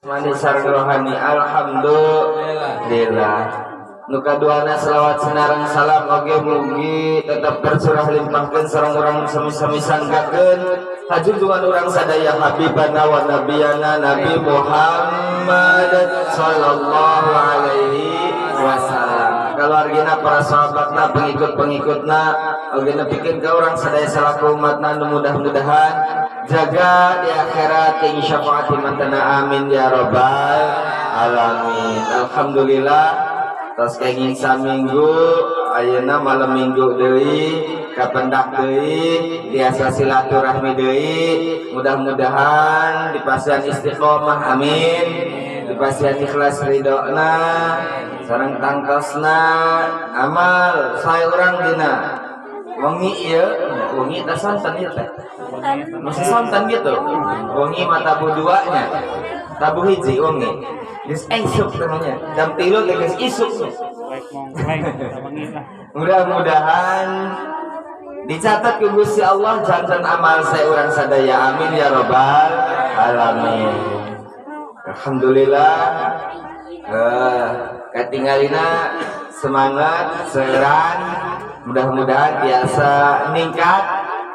Manis sareng rohani alhamdulillah. Nu kaduana selawat senarang salam oge mugi tetap tercurah limpahkeun sareng urang sami-sami sanggakeun hajungan urang sadaya habibana wa nabiyana Nabi Muhammad sallallahu alaihi wasallam. Kaluargina para sahabatna pengikut-pengikutna oge nepikeun ka urang sadaya salaku umatna nu mudah-mudahan jaga di akhirat ing syafaat mantana amin ya rabbal alamin. Alhamdulillah tos kenging saminggu ayeuna malam minggu deui kapendak deui biasa silaturahmi deui mudah-mudahan dipasihan istiqomah amin dipasihan ikhlas ridona sareng tangkosna amal sae urang dina wengi ieu wengi teh santen ieu teh masih santen gitu wengi mata buduanya tabu hiji wengi geus esuk namanya jam 3 geus isuk mudah-mudahan dicatat ku Gusti Allah jantan amal saya urang sadaya amin ya rabbal alamin. Alhamdulillah katinggalina semangat seran mudah-mudahan biasa ningkat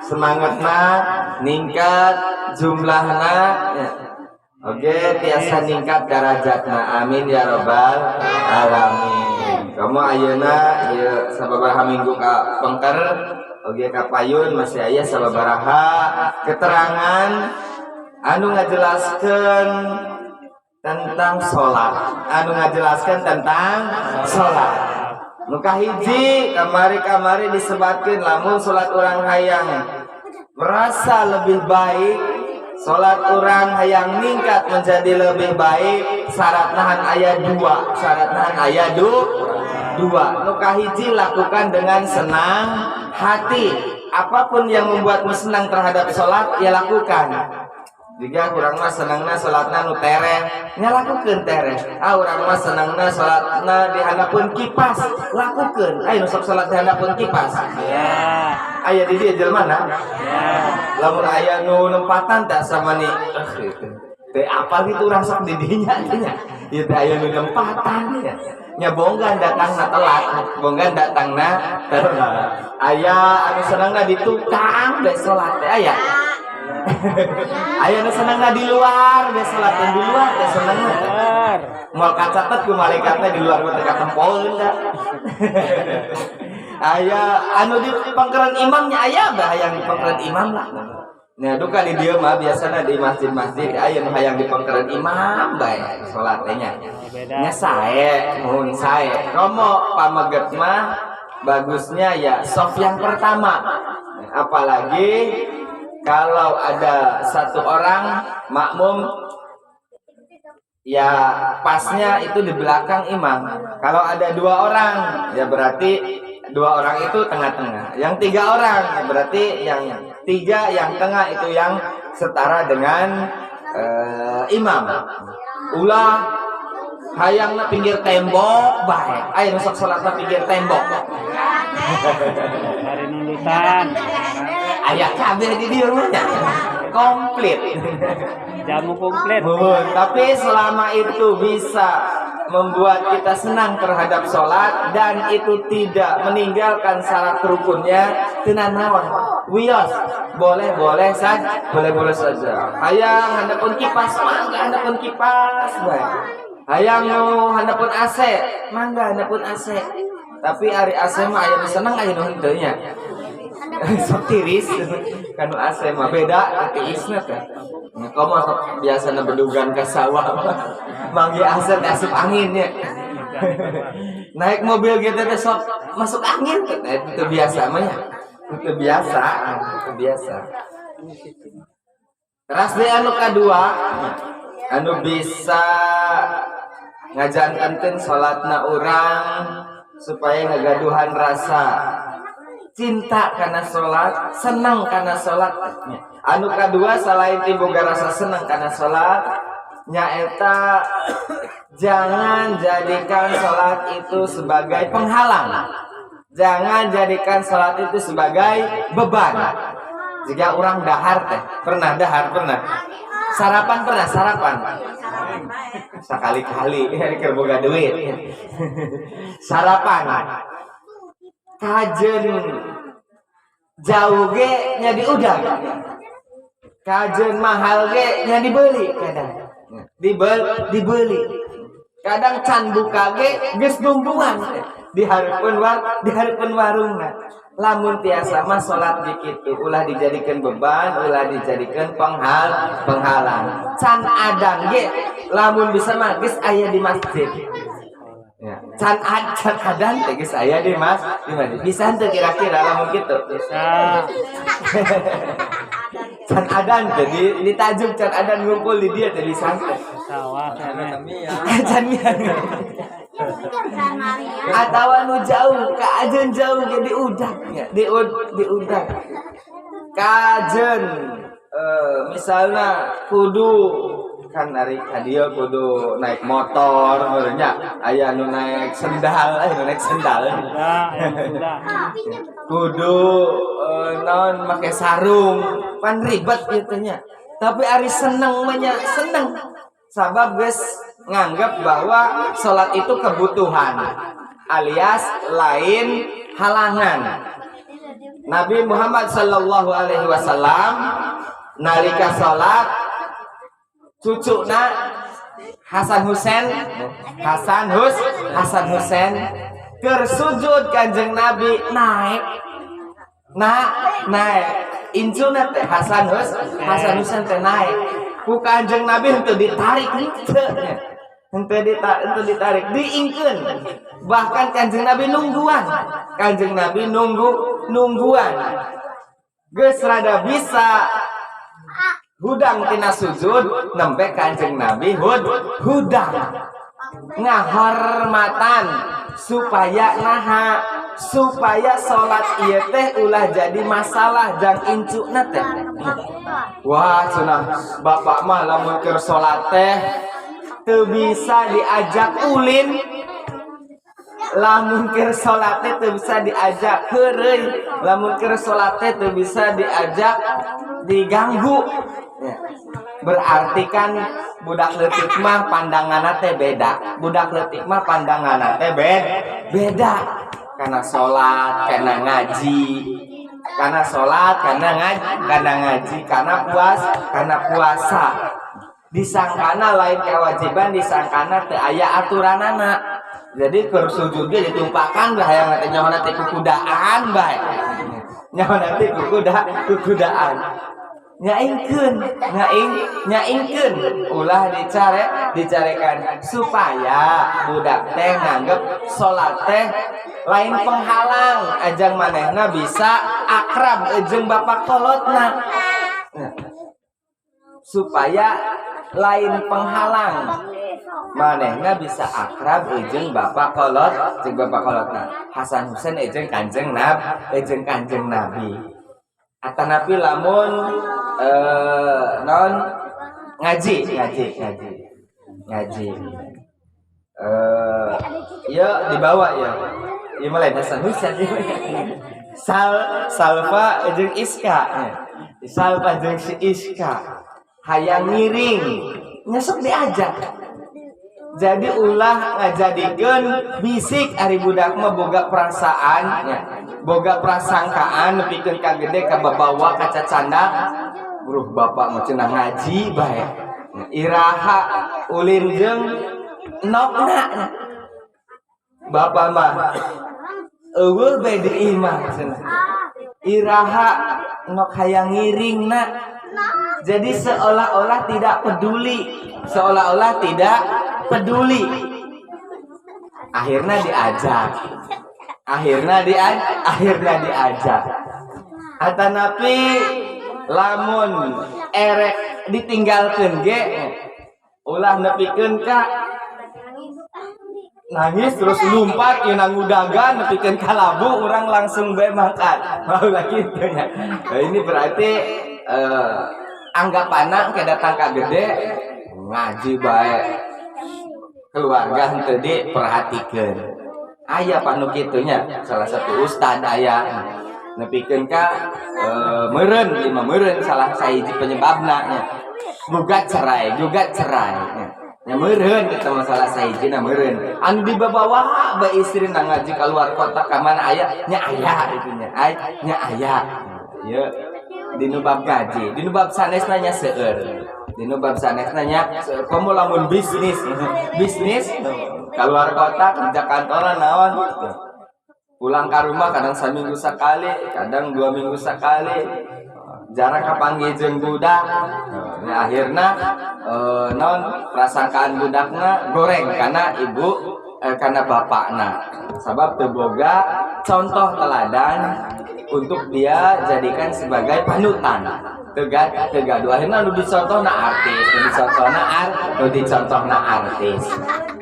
semangatna ningkat jumlahna ya. Oke, tiasa ningkat derajatna amin ya rabbal alamin. Kamu ayeuna ieu sababaraha minggu ka pengker oge ka payun masih aya sababaraha keterangan anu ngajelaskeun tentang salat. Anu ngajelaskeun tentang salat. Nu kahiji kamari-kamari disebatkeun lamun salat urang hayang merasa lebih baik salat orang hayang ningkat menjadi lebih baik syarat nahan ayat 2 syarat nahan ayat 2 nu kahiji lakukan dengan senang hati apapun yang membuatmu senang terhadap salat ya lakukan jika kurang mah senangna salatna nu tereh nya lakukeun tereh urang mah senangna salatna di handapun kipas lakukeun aya nu sok salat di handapun kipas aya di dieu jelmana lamun aya nu nempatan tak sama ni teh apa gitu urang sok di dinya nya ieu teh aya nu nempatan nya bonggan datangna telat bonggan datangna telat aya anu senangna di tukang bae salat teh aya aya nu senangna di luar bae salat di luar teh senangna moal kacatet ku malaikatna di luar teh katempolkeun da aya anu di pangkeran imamnya aya bah hayang di pangkeran imam lah. Nah duka di dieu mah biasana di masjid-masjid aya nu hayang di pangkeran imam bae salat teh nya. Nya sae, mun sae. Komo pameget mah bagusnya ya saf yang pertama. Apalagi kalau ada satu orang makmum ya pasnya itu di belakang imam. Kalau ada 2 orang ya berarti 2 orang itu tengah-tengah. Yang 3 orang berarti yang 3 yang tengah itu yang setara dengan imam. Ulah hayangna pinggir tembok baik. Aya nu sok salatna pinggir tembok. Hari nundutan. Aya kabeh di dieu mah komplit. Jamu komplit. Tapi selama itu bisa membuat kita senang terhadap sholat dan itu tidak meninggalkan syarat rukunnya tenan naon wios boleh saja hayang handapun kipas mangga handapun kipas bae hayang nu handapun AC mangga handapun AC tapi ari AC mah aya nu seneng aya nu henteu nya sok tiris kanu AC mah beda tirisna teh kamu biasanya berdugaan ke sawah manggil asal asup angin ya naik mobil gitu besok masuk angin itu biasa namanya itu biasa terus deh anu kedua anu bisa ngajantankeun salatna urang supaya ngagaduhan rasa cinta karena sholat, senang karena sholat. Anu kedua selain tiboga rasa senang karena sholat, nyaeta jangan jadikan sholat itu sebagai penghalang. Jangan jadikan sholat itu sebagai beban. Jika orang dahar teh, pernah. Sarapan. Sekali-kali keur boga duit. Sarapan. Kajen jauh ge nya diudang. Kajen mahal ge nya dibeli kadang. Dibeli. Kadang can buka ge geus nungguan di hareupeun warungna. Lamun tiasa mah salat di kitu ulah dijadikeun beban, ulah dijadikeun penghalang. Can adan ge lamun bisa mah geus aya di masjid. Ya, can adan teh geus aya di masjid. Bisa henteu kira-kira lamun kitu? Bisa. Can adan teh ditajuk can adan ngumpul di dia teh bisa henteu. Sawah kana. Can mian. Atawa nu jauh kaajeun jauh ge diudag ya diudag kaajeun misalna kudu kan ari ka kudu naik motor nya aya nu naik sendal kudu naon make sarung pan ribet kitu nya tapi ari seneng mah nya seneng sabab geus nganggap bahwa sholat itu kebutuhan alias lain halangan. Nabi Muhammad sallallahu alaihi wasallam nalika sholat cucuna Hasan Husain keur sujud Kanjeng Nabi naik incuna teh Hasan Husain teh naik ku Kanjeng Nabi henteu ditarik henteu ditarik diingkeun bahkan Kanjeng Nabi nungguan geus rada bisa hudang tina sujud nembe Kanjeng Nabi hudang ngahormatan supaya salat ieu teh ulah jadi masalah jang incuna teh. Wah cenah bapak mah lamun keur salat teh teu bisa diajak ulin, lamun keur salat teh teu bisa diajak heureuy, lamun keur salat teh teu bisa diajak diganggu. Berarti kan budak leutik mah pandanganna teh beda. Beda. Karena salat, karena ngaji. Karena puasa. Disangkana lain kewajiban, disangkana teu aya aturanana. Jadi keur sujud ge ditumpakan bae hayang teh nyaho teh kukudaan bae. Nyaho teh kukudaan. Nyaingkeun ulah dicarekan supaya budak teh nganggep salat teh lain penghalang ajang manehna bisa akrab jeung bapak kolotna. Supaya lain penghalang manehna bisa akrab jeung bapak kolotna. Hasan Husain jeung Kanjeng Nabi. Atanapi lamun non ngaji. Ya dibawa ya. Ieu mah lain Hasan Husain. Salfa jeung Iska. Salfa jeung si Iska hayang ngiring nya sok diajak. Jadi ulah ngajadikeun bisik ari budak mah boga perasaan nya. Boga prasangkaan nepikeun ka gede ka babawa kaca candak. Buruh bapak mah cenah ngaji bae. Iraha ulin jeung nokna. Bapak mah eueuh bae di imah cenah. Iraha nok hayang ngiringna. Jadi seolah-olah tidak peduli. Akhirnya diajak. Atanapi lamun erek ditinggalkeun ge ulah nepikeun ka nangis terus lumpat ieu nangudagan nepikeun ka labu urang langsung bae mangkat. Ulah kitu nya. Nah, ini berarti anggapanna ke datang ka gede ngaji bae. Keluarga henteu diperhatikeun. Aya panu kitu nya, salah satu ustad aya nepikeun ka meureun, lima meureun salah sahiji penyebabna nya. Gugat cerai. nya meureun kita masalah sahijina meureun anu dibawa bae istri na ngaji keluar kota ka mana aya nya aya itu nya aya ieu dinu bab gaji dinu bab sanesna nya seueur dinu bab sanesna nya komo lamun bisnis keluar kota kerja kantoran naon pulang ke rumah kadang seminggu sekali kadang 2 minggu sekali jarak kapanggih jeung budak akhirna non prasangkaan budakna goreng karena ibu karena bapakna sabab teu boga contoh teladan untuk dia jadikan sebagai panutan tegaduh akhirna nu dicontohna artis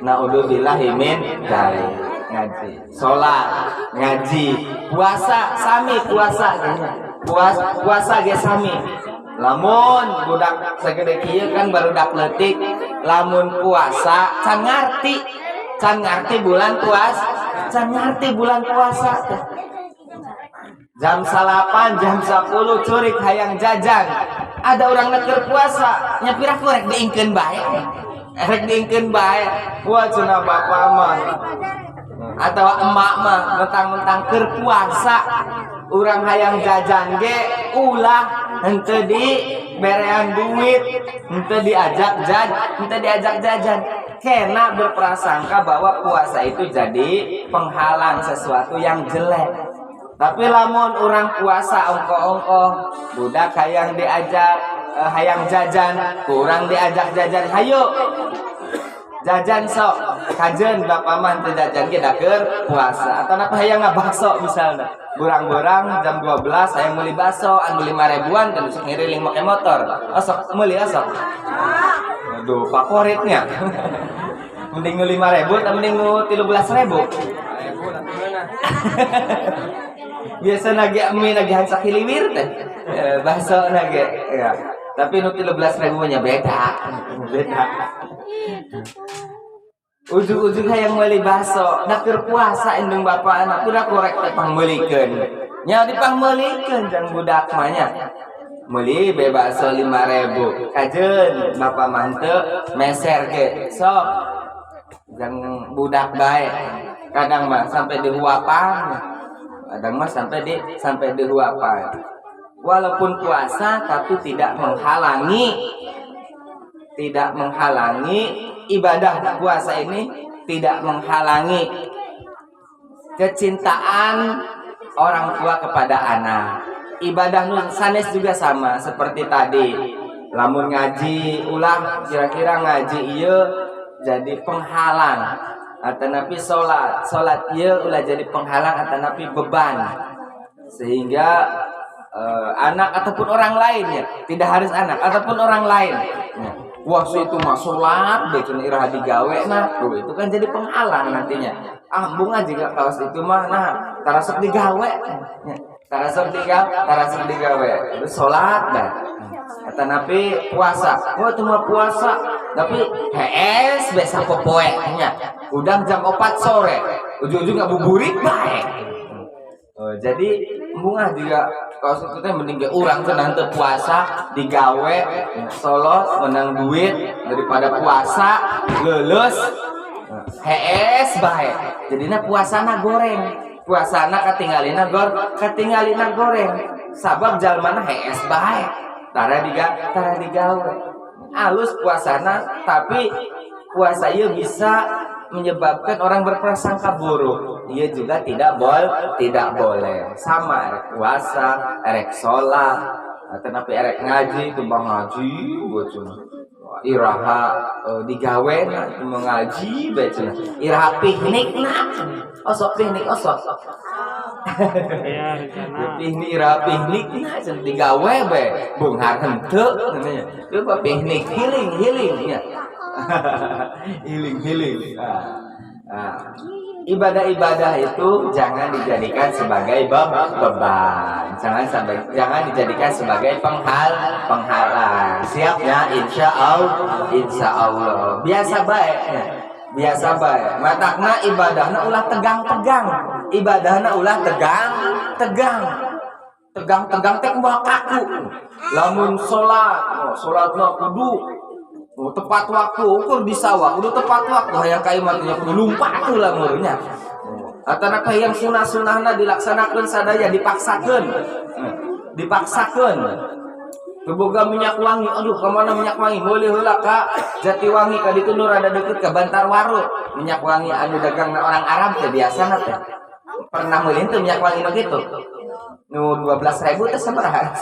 naudzubillahi min dzalik ngaji salat ngaji puasa sami puasa ge sami lamun budak sagede kieu kan barudak leutik lamun puasa can ngarti bulan puasa jam 8 jam 10 curik hayang jajan ada orang neker puasa nya pira korek diingkeun bae wah cenah bapa mah atau emak mah mentang-mentang keur puasa urang hayang jajan ge ulah henteu di berean duit henteu diajak jajan kena berprasangka bahwa puasa itu jadi penghalang sesuatu yang jelek. Tapi lamun orang puasa ongko-ongko budak hayang diajak hayang jajan kurang diajak jajan hayo jajan sok kajen bapak mah teu jajan ge da keur puasa atau apa hayang ngabakso misalnya burang-burang jam 12 hayang meuli bakso anu 5.000-an kan sok ngiriling make motor osok meuli osok aduh favoritnya mending nu 5.000 atau mending nu 13.000 biasa nage mie nage hansak hiliwir teh bakso nage ya tapi nu 13.000 nya beda ujung-ujung hayang meuli bakso da keur puasa indung bapak anak udah korek teh pangmeulikeun nya dipangmeulikeun jang budak mah nya meuli be bakso 5.000 kajeun bapak mah teu meser ke sok jang budak bae kadang mah sampai dihuapan kadang mah sampai dihuapan walaupun puasa tapi tidak menghalangi ibadah puasa ini tidak menghalangi kecintaan orang tua kepada anak. Ibadah sanes juga sama seperti tadi. Lamun ngaji ulah kira-kira ngaji ieu jadi penghalang atanapi salat ieu ulah jadi penghalang atanapi beban. Sehingga anak ataupun orang lainnya, tidak harus anak ataupun orang lain. Wah, itu mah salat deh cenah iraha digawe nah, tuh itu kan jadi penghalang nantinya. Bunga juga kaos itu mah nah, tarasok digawe. Tarasok digawe. Terus salat dah. Kata nabi puasa. Oh, itu mah puasa. Tapi hees besa popoe nya. Udang jam 4 sore. Ujung-ujung ngabuburit bae. Jadi bunga juga kalau sebetulnya mending urang teh nanti puasa digawe solo menang duit daripada puasa lulus hees bae jadinya puasana goreng puasana katinggalina goreng sabab jalmana hees bae tara digawe alus puasana tapi puasa ieu bisa menyebabkan orang berprasangka buruk. Ia juga tidak boleh. Sama erek puasa, erek sholat, tapi erek ngaji, tumbang ngaji, bocun. Iraha digawe mengaji, bocun. Iraha piknik nak, osok piknik osok. Iraha piknik nak, digawe be, bunghar henteu, namanya. Itu piknik healing ya. Healing. Ibadah-ibadah itu jangan dijadikan sebagai beban, jangan dijadikan sebagai penghalang. Siapnya insya Allah. Biasa baik. Matakna ibadahna ulah tegang. Tegang teh moal kaku. Lamun salatna kudu tepat waktu ukur di sawah kudu tepat waktu hayang ka imah nya kudu lumpat lah meureunnya. Atana yang sunah-sunahna dilaksanakeun sadaya dipaksakeun. Dipaksakeun. Keboga minyak wangi, aduh kemana minyak wangi? Boleh heula ka Jatiwangi ka ditu nu rada deukeut ka Bantarwaru. Minyak wangi anu dagang orang Arab teh biasana teh. Pernah meulin teh minyak wangi nu kitu. Nu 12.000 teh sabaraha?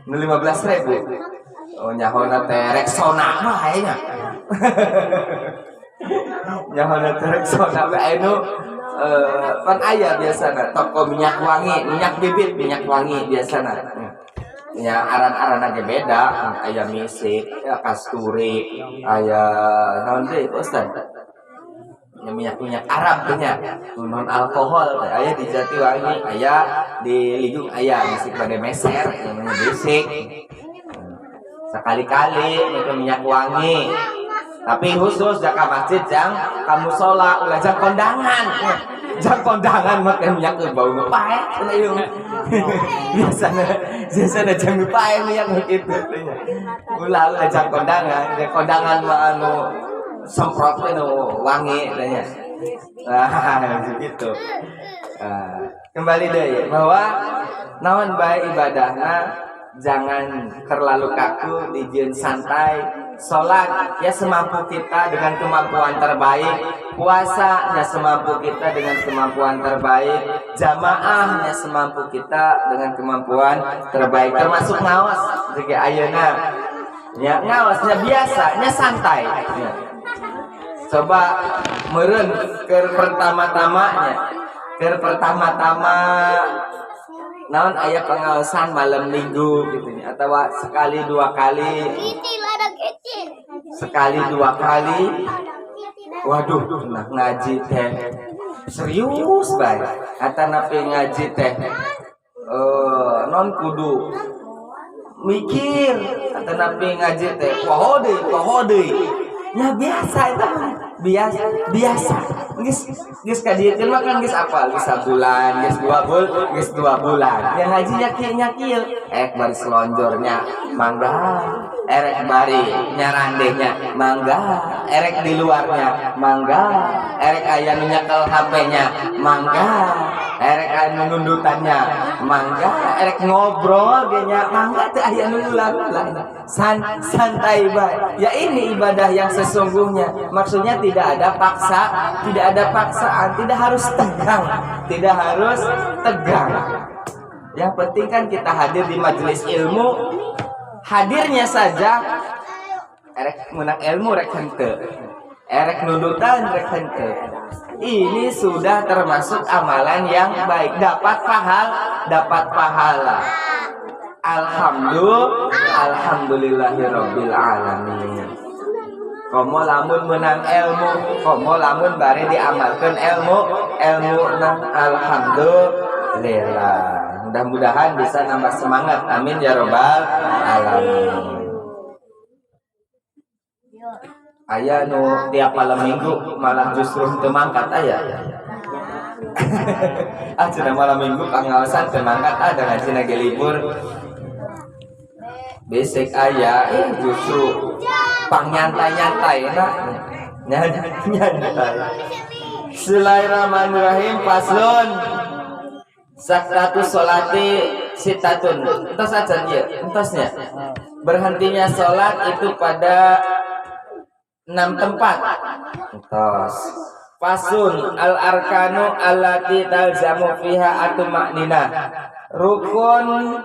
Nu 15.000. Oh nyahona teh Rexona mah aya nya. Nyahona teh Rexona bae anu pan aya biasana toko minyak wangi, minyak bibit minyak wangi biasana. Ya aran-aran ge beda, aya misik, aya kasturi, aya naon deui Ustaz? Minyak-minyak Arab teh nya, non alkohol teh aya di Jatiwangi, aya di Lidung aya misik bade meser, namanya bisik. Sekali-kali itu minyak wangi. Tapi khusus jaka masjid jang kamu sholat ulah jang kondangan. Jang kondangan make minyak bau pae cenah ieu. Biasana jang pae minyak kitu teh. Ulah jang kondangan, kondangan mah anu semprot anu wangi teh nya. Nah, begitu. Kembali deui bahwa naon bae ibadahna jangan terlalu kaku, dijieun santai. Sholat ya semampu kita dengan kemampuan terbaik. Puasa ya semampu kita dengan kemampuan terbaik. Jamaah ya semampu kita dengan kemampuan terbaik. Termasuk ngaos juga ayeuna. Ya ngaosnya biasanya santai. Ya. Coba meureun keur pertama-tamanya. Keur pertama-tama naon aya pengaosan malam minggu gitu atau sekali dua kali waduh nah ngaji teh serius bae atana pe ngaji teh non kudu mikir atana pe ngaji teh poho deui nya biasa eta biasa geus ka dieu mah kan geus apal geus sabulan geus 2 bulan yang ngaji nyakil bari selonjornya mangga erek bari nyarandehnya mangga erek di luarnya mangga erek aya nu nyekel HP-nya mangga erek anu nundutannya mangga erek ngobrol ge nya mangga teu aya nu ulang-ulang santai bae ya ini ibadah yang sesungguhnya maksudnya tidak ada paksaan tidak harus tegang yang penting kan kita hadir di majelis ilmu hadirnya saja erek meunang ilmu rek henteu erek nundutan rek henteu ini sudah termasuk amalan yang baik dapat pahala alhamdulillahirabbil alamin. Komo lamun menang ilmu, komo lamun bari diamalkan ilmu nah alhamdulillah. Mudah-mudahan bisa nambah semangat. Amin ya robbal alamin. Aya nu tiap malam minggu malah justru teu mangkat aya. Cenah malam minggu pangaosan teu mangkat ada ngajina ge libur. Besek aya justru pangnyantai-nyantai nyantai. Bismillahirrahmanirrahim. Faslun Sakratus sholati sitatun. Entos aja dia, entosnya. Berhentinya sholat itu pada 6 tempat. Entos. Fasun al-arkanu allati talzamu fiha atumaknina. Rukun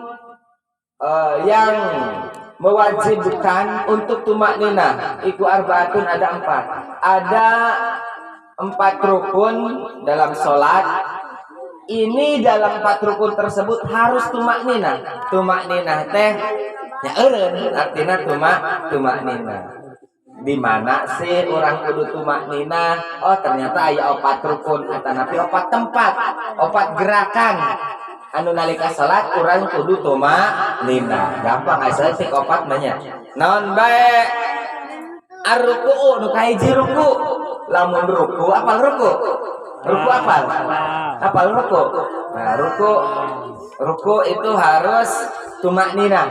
yang mewajibkan untuk tumaknina iku arbaatun ada 4. Ada 4 rukun dalam sholat. Ini dalam 4 rukun tersebut harus tumaknina. Tumaknina teh nya eureun artina tumaknina. Di mana sih orang kudu tumaknina? Oh ternyata aya 4 rukun atanapi 4 tempat, 4 gerakan. Anu nalika salat urang kudu tumaknina. Gampang asa tik 4 banyak. Naon bae? Ar-ruku nu kahiji ruku. Lamun ruku apal ruku? Ruku apal? Apal ruku? Nah, ruku itu harus tumaknina.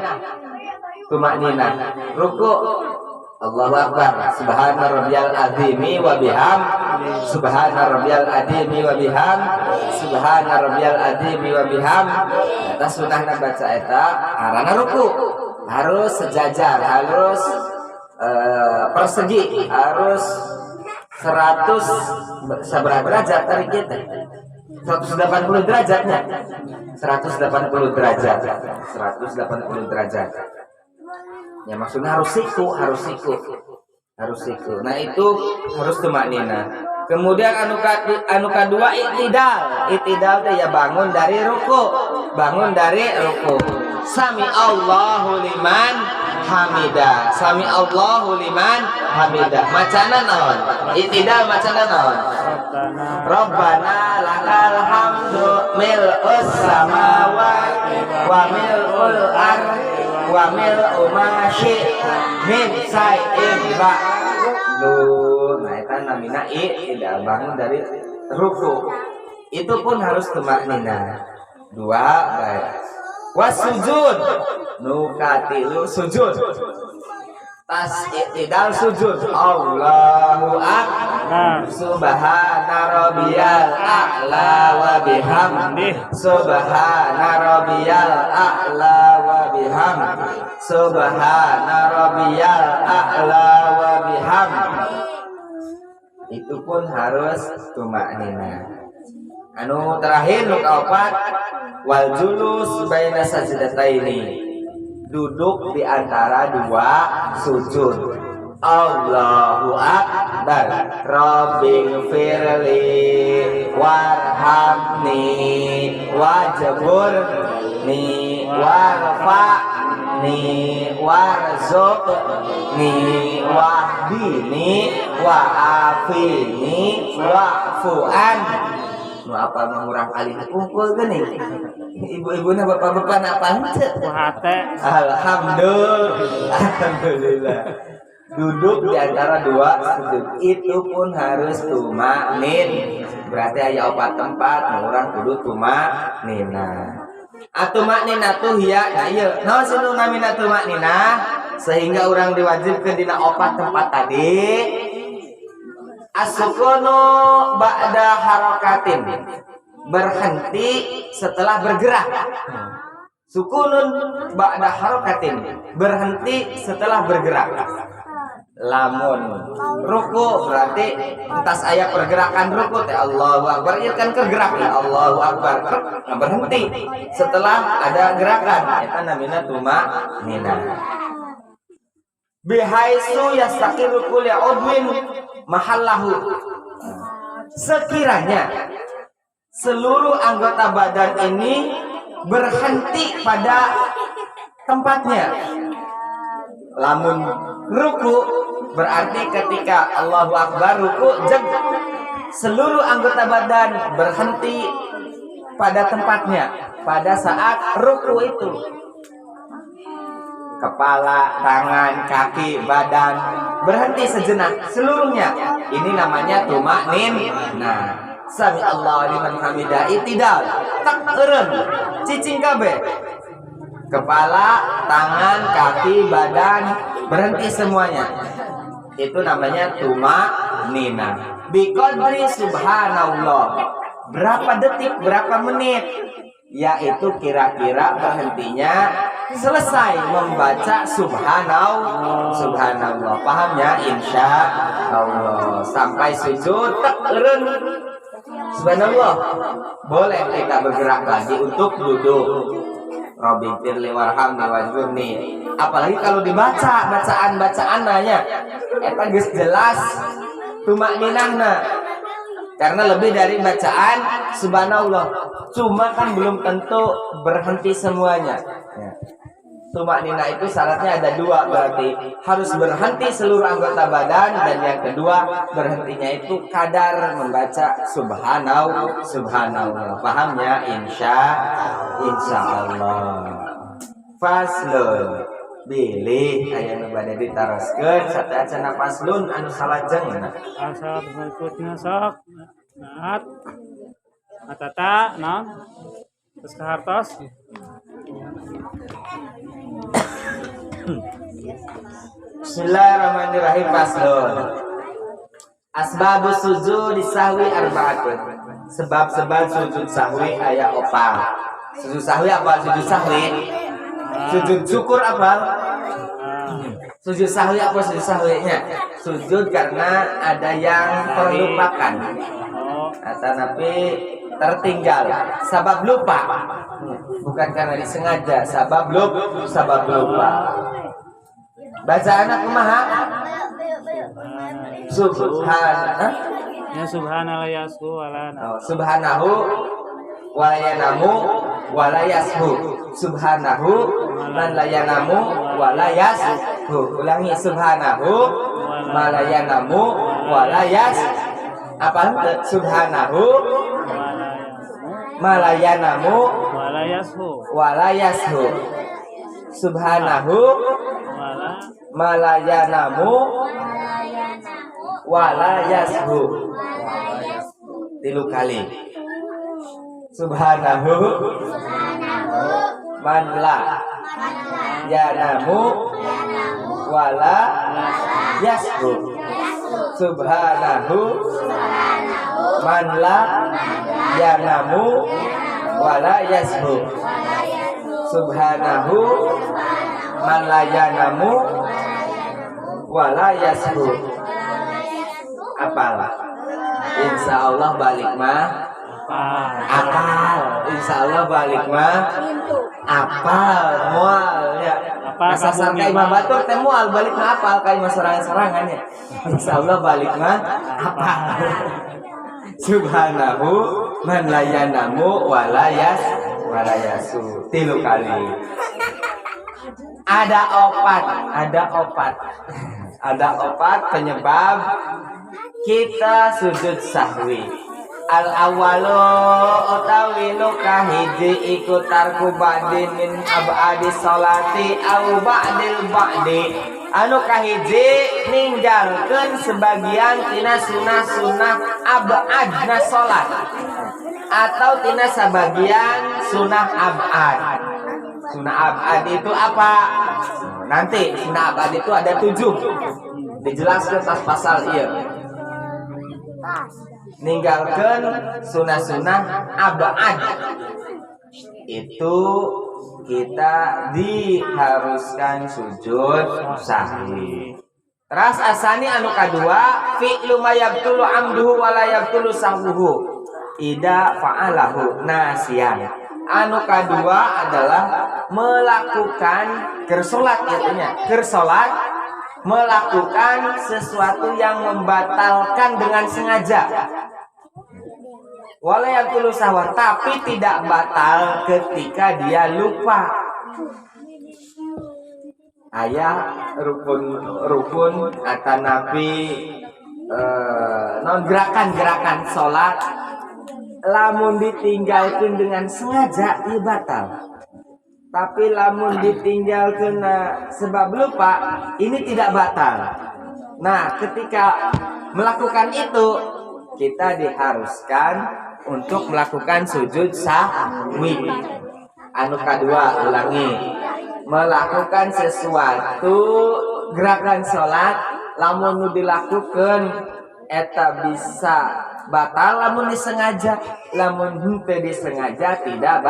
Ruku Allahu Akbar. Subhana rabbiyal azimi wa biham. Subhana rabbiyal azimi wa biham. Subhana rabbiyal azimi wa biham. Eta sunahna baca eta arana ruku. Harus sejajar, harus persegi, harus 100 seberapa derajat tarik kita. 180 derajatnya. 180 derajat. 180 derajat. Ya maksudnya harus siku. Nah itu harus tumaknina. Kemudian anu kedua itidal. Itidal teh ya bangun dari ruku. Sami Allahu liman hamidah. Sami Allahu liman hamidah. Macana naon? Itidal macana naon? Rabbana lakal hamdu mil'us samawati wa mil'ul ardi wa mil'u ma syi'ta min syai'in ba'du. Nah itu namanya tidak bangun dari ruku. Itu pun harus tumaknina. Dua baik. Wasujud nukatilu sujud. Tas iktidal sujud. Allahu akbar. Subhana rabbiyal a'la wa bihamdih. Subhana rabbiyal a'la wa bihamdih. Subhana rabbiyal a'la wa bihamdih. Itu pun harus tumaknina. Anu terakhir nu kaopat wal julus baina sajdataini. Duduk di antara dua sujud. Allahu akbar. Rabbighfirli warhamni wajburni warfa'ni warzuqni wahdini wa'afini wa'fu'an. Nu apa mengurang alih kumpul geuning. Ibu-ibuna bapak-bapak apa henteu? Alhamdulillah. Duduk di antara dua sujud itu pun harus tumaknin. Berarti aya opat tempat mengurang kudu tumaknina. Atumaknina tuh ya, nah ieu. Naon sih nu namina tumaknina? Sehingga orang diwajibkeun dina opat tempat tadi. As-sukunu ba'da harakatin. Berhenti setelah bergerak. Sukunun ba'da harakatin. Berhenti setelah bergerak. Lamun ruku berarti entas aya pergerakan ruku teh Allahu akbar ieu kan kergerak ya Allahu akbar. Nah, berhenti setelah ada gerakan eta namina tumaknina. Bihaisu yastaqiru kulli udwin mahallahu. Sekiranya seluruh anggota badan ini berhenti pada tempatnya. Lamun ruku berarti ketika Allahu akbar ruku seluruh anggota badan berhenti pada tempatnya pada saat ruku itu. Kepala, tangan, kaki, badan berhenti sejenak seluruhnya. Ini namanya tumaknin. Nah, sami Allahu liman hamidah itidal. Tak eureun cicing kabeh. Kepala, tangan, kaki, badan berhenti semuanya. Itu namanya tumaknina. Biqadri subhanallah. Berapa detik, berapa menit? Yaitu kira-kira berhentinya selesai membaca subhanallah. Pahamnya insya Allah. Sampai sujud tak eureun subhanallah. Boleh kita bergerak lagi untuk duduk. Rabbighfirli warhamni wajburni. Apalagi kalau dibaca bacaan-bacaannya eta geus jelas tumakninahna. Karena lebih dari bacaan subhanallah. Cuma kan belum tentu berhenti semuanya. Ya. Tumaknina itu syaratnya ada dua, berarti harus berhenti seluruh anggota badan, dan yang kedua berhentinya itu kadar membaca subhanallah. Pahamnya insya Allah. Faslun bilih aya nu bade ditaroskeun sateacana faslun anu salajengna. Asa berikutnya sok. Naat. Atata naon? Terus ke hartos. Bismillahirrahmanirrahim. Faslun. Asbabus sujud sahwi arba'atun. Sebab-sebab sujud sahwi aya 4. Sujud sahwi apa? Sujud sahwi. Sujud syukur apa? Sujud sahwi apa sujud sahwinya? Sujud karena ada yang terlupakan. Atau nabi tertinggal. Sabab lupa. Bukan karena disengaja. Sabab lupa. Baca anak kumaha? Subhanallah yashu Subhanahu walayanamu walayashu. Subhanahu man layanamu walayashu. Ulangi subhanahu malayanamu walayas. Apa? Subhanahu malayanamu walayashu. Subhanahu malayanamu walayashu. 3 kali. Subhanahu man la yanamu wala yashu. Subhanahu man la yanamu wala yashu. Subhanahu man la yanamu wala yashu. Apal. Insyaallah balik mah apal. Insyaallah balik mah apal moal ya. Kasasar ka Imam Batur teh moal balik mah apal ka Imam sorangan-sorangan ya. Insyaallah balik mah apal. Subhanahu man layanamu walayasu. 3 kali. Ada opat penyebab kita sujud sahwi. Al awalu utawi nu kahiji iku tarku ba'din min abadi sholati au ba'dil ba'di. Anu kahiji ninggalkeun sebagian tina sunah-sunah abadna salat atau tina sebagian sunah abad. Sunah abad itu apa? Nanti sunah abad itu ada 7. Dijelaskan pas pasal ieu. Ninggalkan sunah-sunah abad itu kita diharuskan sujud sahwi. Teras asani anu kadua fi'lu mayabtulu amduhu walayabtulu sahwuhu ida fa'alahu nasiyan. Anu kadua adalah melakukan kersolat melakukan sesuatu yang membatalkan dengan sengaja. Walayabtulu sahwa, tapi tidak batal ketika dia lupa. Ayah rukun atau nabi non gerakan sholat lamun ditinggalkan dengan sengaja ia batal. Tapi lamun ditinggalkan sebab lupa ini tidak batal. Nah, ketika melakukan itu kita diharuskan untuk melakukan sujud sahwi. Anu kadua ulangi, melakukan sesuatu gerakan sholat lamun nu dilakukan eta bisa batal lamun disengaja, lamun henteu disengaja tidak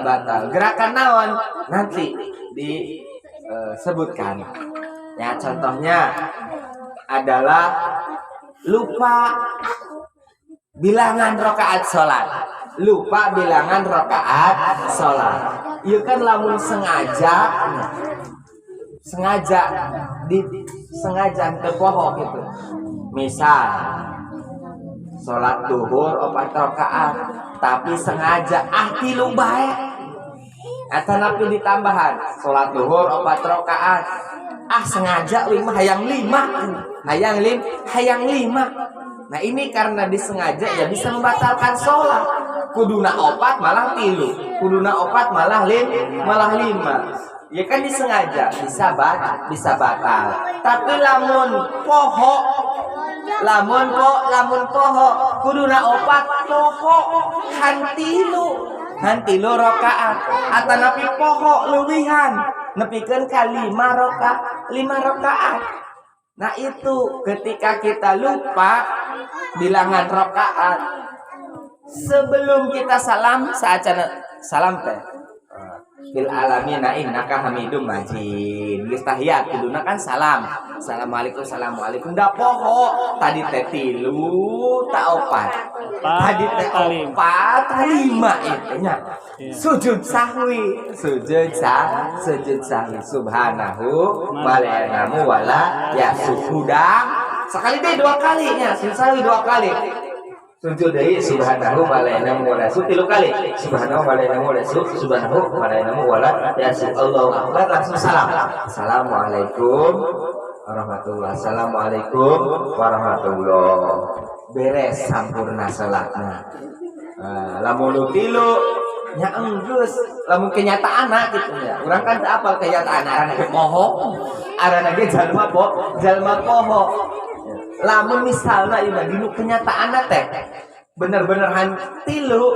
batal. Gerakan naon nanti disebutkan. Ya, contohnya adalah lupa bilangan rakaat sholat. Lupa bilangan rakaat sholat. Ieu kan lamun sengaja teu poho gitu. Misal sholat duhur 4 rakaat tapi sengaja 3 bae. Eta napi ditambahan sholat duhur 4 rakaat sengaja 5 hayang 5. Nah ini karena disengaja ya bisa membatalkan sholat. Kuduna 4 malah 3, kuduna 4 malah 5. Ya kan disengaja bisa batal. Tapi lamun poho kuduna 4 poho hantilu rakaat atau napi poho leuwihan nepikeun ka 5 rakaat rakaat. Nah itu ketika kita lupa bilangan rakaat sebelum kita salam saat salam teh fil alamina innaka hamidum majid geus tahiyat kuduna kan salam assalamualaikum assalamualaikum da poho tadi teh 3 ta 4 tadi teh 4 ta 5 itu nya sujud sahwi subhanahu wa la'anamu wala ya sujudang sekali deh 2 kali nya sujud sahwi 2 kali sujud deui subhanahu wa la'anamu wala tilu kali subhanahu wa la'anamu wala subhanahu wa la'anamu wala ya Allahu akbar langsung salam assalamualaikum warahmatullahi assalamualaikum warahmatullahi beres sampurna salatna lamun tilu nya enggeus lamun kenyataanna kitu nya urang kan teu apal kenyataan arana ge poho arana ge jalma poho lamun misalna ieu dinu kenyataanna teh bener-bener tilu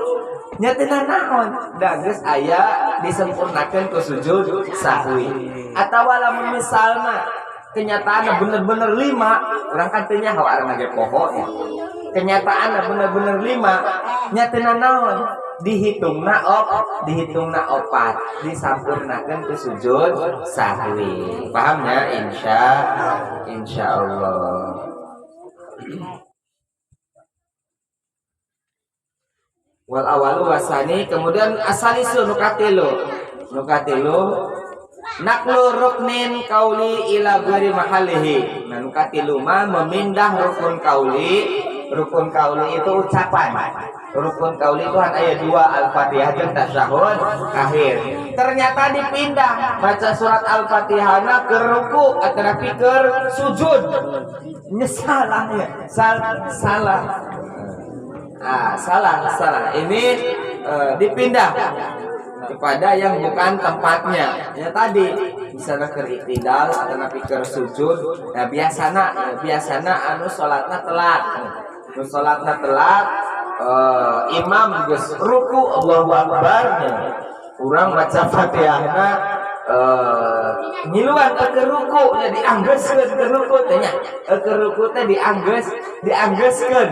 nya teu naon da geus aya disempurnakeun ku sujud sahwi atawa lamun misalna kenyataanna bener-bener 5 urang kan teu nyaho arana ge poho ya kenyataanna bener-bener 5 nya teu naon dihitungna 4 disampurnakeun ku sujud sahwi pahamnya insyaallah wal awalu wasani kemudian asalisu nukatilu naklu ruknin kauli ila ghairi mahalihi nah nukatilu mah memindah rukun kauli itu ucapan rukun kauli itu aya 2 al-fatihah jeung tasyahud akhir ternyata dipindah baca surat al-fatihahna ke ruku atawa ke sujud salah ya salah ini dipindah kepada yang bukan tempatnya ya tadi misalnya ke iktidal atau ke sujud nah biasana anu salatna telat imam geus ruku Allahu akbar urang maca Fatihahna ngiluan ke ruku nya dianggeuskeun ke ruku teh nya ke ruku teh dianggeuskeun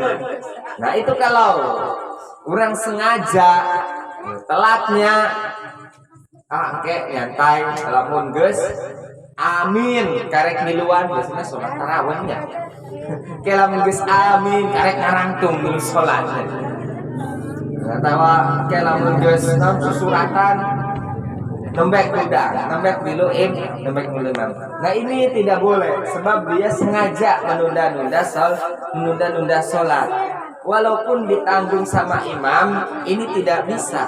nah itu kalau urang sengaja telatnya nyantai lamun geus amin karek ngiluan biasana salat tarawih nya ke lamun geus amin karek ngarangtung dulu salat atawa ke lamun geus susuratan nembek dulu imam. Nah ini tidak boleh sebab dia sengaja menunda-nunda sholat. Walaupun ditanggung sama imam, ini tidak bisa.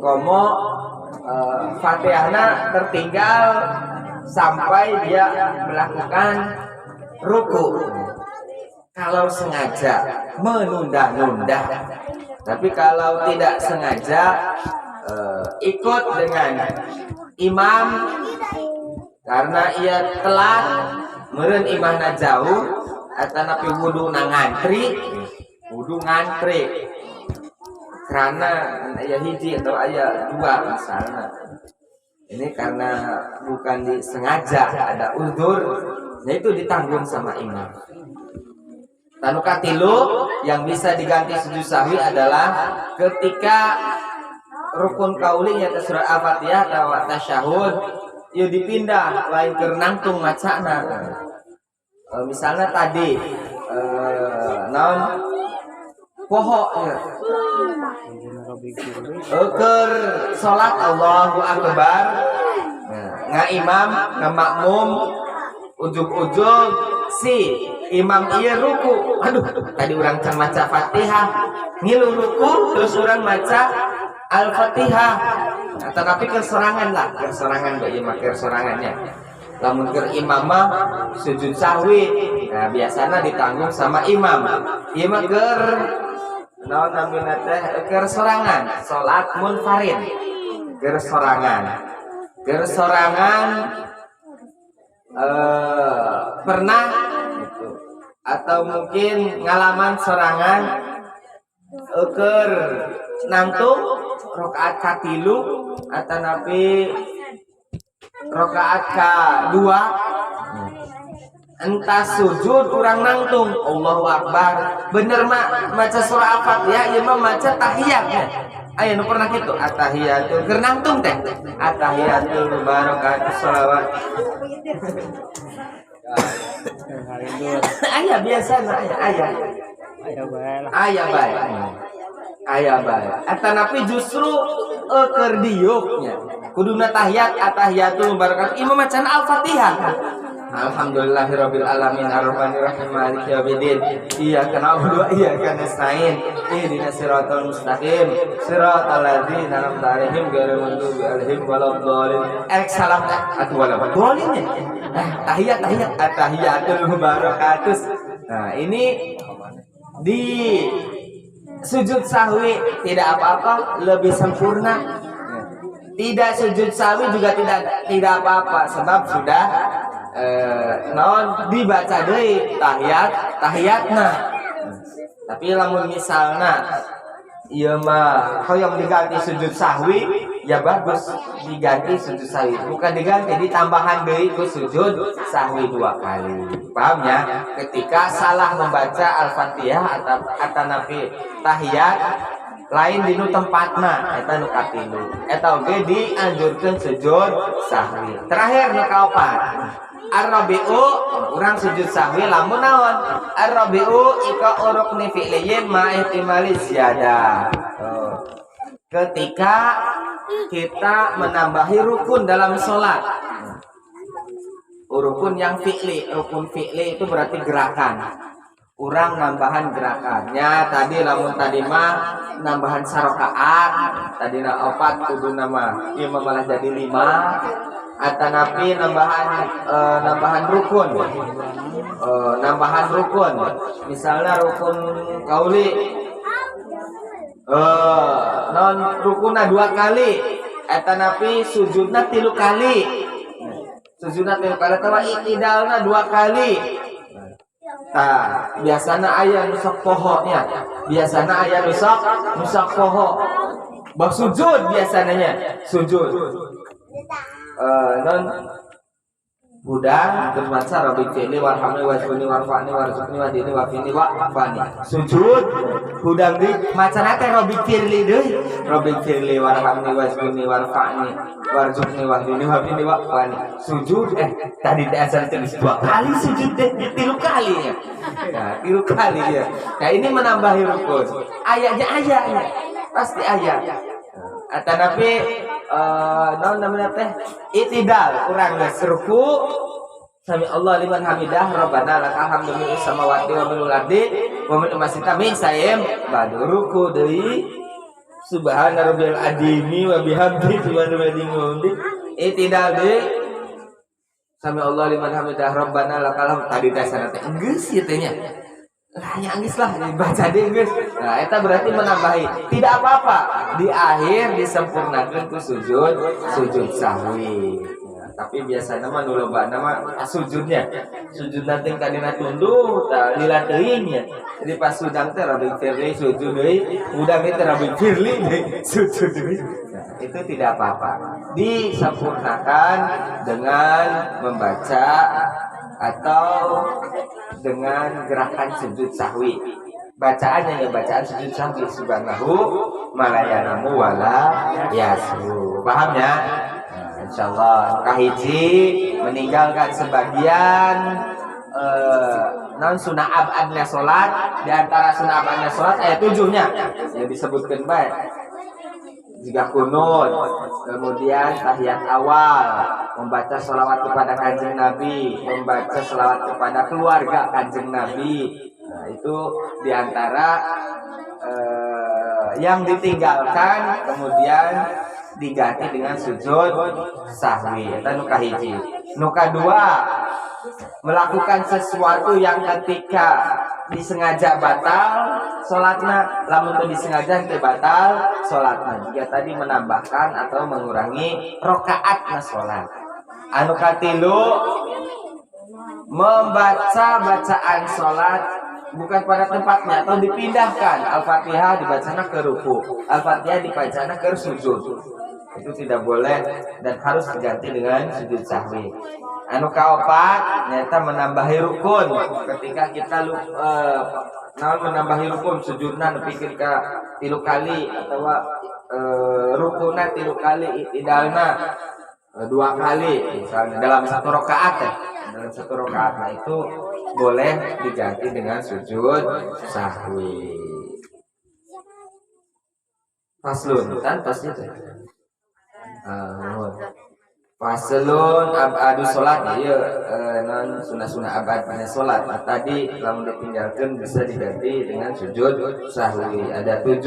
Komo Fatihahna tertinggal sampai dia melakukan ruku. Kalau sengaja menunda-nunda, tapi kalau tidak sengaja ikut dengan imam karena ia telat meureun imahna jauh atanapi wudu ngantri karena aya hiji atau aya 2 misalnya ini karena bukan disengaja ada uzur nah itu ditanggung sama imam. Tanu katilu yang bisa diganti sujud sahwi adalah ketika rukun kauli nya surat Al-Fatihah atau tasyahud ieu dipindah lain keur nangtung macana. Misalnya tadi naon poho keur salat Allahu akbar ngaimam ngamakmum ujug-ujug si imam ieu ruku aduh tadi urang can maca Fatihah ngilu ruku terus urang maca Al-Fatihah tetapi kesorangan kesorangannya lamun keur imamah sujud sahwi nah biasanya ditanggung sama imam keur naon namina teh keur sorangan salat munfarid keur sorangan pernah gitu. Atau mungkin ngalaman sorangan keur nangtung rakaat katilu atau nabi rakaat ka 2 entah sujud kurang nangtung Allahu Akbar bener mak maca surah Al-Fatihah ieu mah maca tahiyatnya aya nu pernah kitu atahiyatul keur nangtung teh atahiyatul barakatus shalawat Harindur. aya biasana aya Ayo bae lah. aya bae atanapi justru keur diuknya kuduna tahiyat atahiyatul barakatus imam macan Al-Fatihah. Alhamdulillahirabbil alamin arrahmanir rahim maliki yaumiddin iyyaka na'budu wa iyyaka nasta'in ihdinas siratal mustaqim siratal ladzina an'amta 'alaihim ghairil maghdubi 'alaihim waladdallin salam atuh waladdallin tahiyat atahiyatul barakatus. Nah ini di sujud sahwi tidak apa-apa lebih sempurna, tidak sujud sahwi juga tidak apa-apa sebab sudah non dibaca deui tahiyatna. Tapi lamun misalna ieu mah hoyong diganti sujud sahwi ya bagus diganti sujud sahwi bukan diganti ditambahan deui ku sujud sahwi 2 kali. Paham ya? Ketika salah membaca Al-Fatihah atanapi tahiyat lain dinu tempatna eta nu katilu eta oge dianjurkeun sujud sahwi. Terakhir nu kaopat Ar-Rabi'u urang sujud sahwi lamun naon Ar-Rabi'u ika urukni fi'liyin ma ihtimali ziyada. Ketika kita menambahi rukun dalam sholat rukun yang fi'li, rukun fi'li itu berarti gerakan urang nambahan gerakannya tadi lamun tadi mah nambahan sarokaat tadi na 4 kudu nama ieu malah jadi 5 atanapi nambahan rukun nambahan rukun misalnya rukun kauli non rukunna 2 kali atanapi sujudna 3 kali tawa itidalna 2 kali. Nah, biasana aya nusak pohonya biasana aya nusak poho bak sujud biasanya sujud non budang terus maca rabbi fi'li warhamni wasbuni warfa'ni warzuqni wadini wafini wa'fani sujud budang di macana teh rabbi fi'li deui rabbi fi'li warhamni wasbuni warfa'ni warzuqni wadini wafini wa'fani sujud tadi teh asal tulis 2 kali sujud teh 3 kali ya nah 3 kali ya nah ini menambahi rukun ayatnya pasti ayat atanapi naon namanya teh itidal kurang geus ruku sami Allah liman hamidah rabbana lakal hamdu mil samawati wa mil ardi wa mil masita min sayem badu ruku deui subhana rabbil adimi wa bihamdi wa numadingundi itidal deui sami Allah liman hamidah rabbana lakal hamdu tadi teh sana teh geus ieu teh nya hanya angis lah baca deh guys. Nah itu berarti menambahi tidak apa-apa di akhir disempurnakan ke sujud sahwi. Nah, tapi biasanya mah nu loba nama sujudnya sujud nanti kadina tunduh lila teuingnya. Jadi pas sudang teh rabbi firli sujud deui udang teh rabbi firli sujud deui. Nah, itu tidak apa-apa disempurnakan dengan membaca atau dengan gerakan sujud sahwi. Bacaannya ya bacaan sujud sahwi subhanahu malayanamu wala yasu. Paham ya? Nah, insyaallah kahiji meninggalkan sebagian non sunah abadnya salat di antara sunah abadnya salat ayat 7-nya yang disebutkan baik. Jika kunut, kemudian tahiyat awal, membaca sholawat kepada kanjeng Nabi, membaca sholawat kepada keluarga kanjeng Nabi. Nah, itu diantara yang ditinggalkan kemudian diganti dengan sujud sahwi. Itu nuka hiji. Nuka dua, melakukan sesuatu yang ketika disengaja batal sholatna, lamun itu disengaja itu batal sholatna. Jika tadi menambahkan atau mengurangi rokaatna sholat. Anu katilu, membaca bacaan sholat bukan pada tempatnya atau dipindahkan. Al-Fatihah dibacana ke ruku, Al-Fatihah dibacana ke sujud. Itu tidak boleh dan harus diganti dengan sujud sahwi. anu kaopat nyata menambahi rukun ketika kita menambahi rukun sujudna nepikeun ka 3 kali atau rukunna 3 kali itidalna 2 kali misalnya dalam satu rakaat nah itu boleh diganti dengan sujud sahwi. Faslun kan pasti itu. Faslun abadu sholat ya non sunah abad pada sholat. Nah, tadi kalau ditinggalkan bisa diganti dengan sujud sahwi. Ada 7.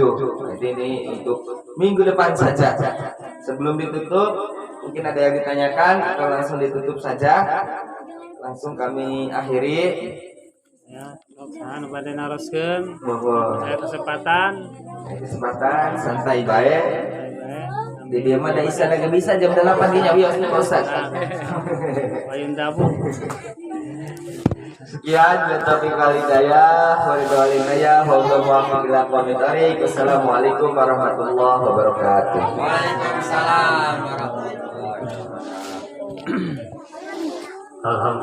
Jadi ini untuk minggu depan saja. Sebelum ditutup mungkin ada yang ditanyakan atau langsung ditutup saja. Langsung kami akhiri. Ya, usaha nu bade naroskeun. Mohon Saya kesempatan. Santai baik. Di dia mah da isa lagi bisa jam 8 di nyawios Pak Ustaz. Payun dabu. Sekian topik walidayah, walidayah, Wassalamualaikum warahmatullahi wabarakatuh. Waalaikumsalam warahmatullahi wabarakatuh. Alhamdulillah.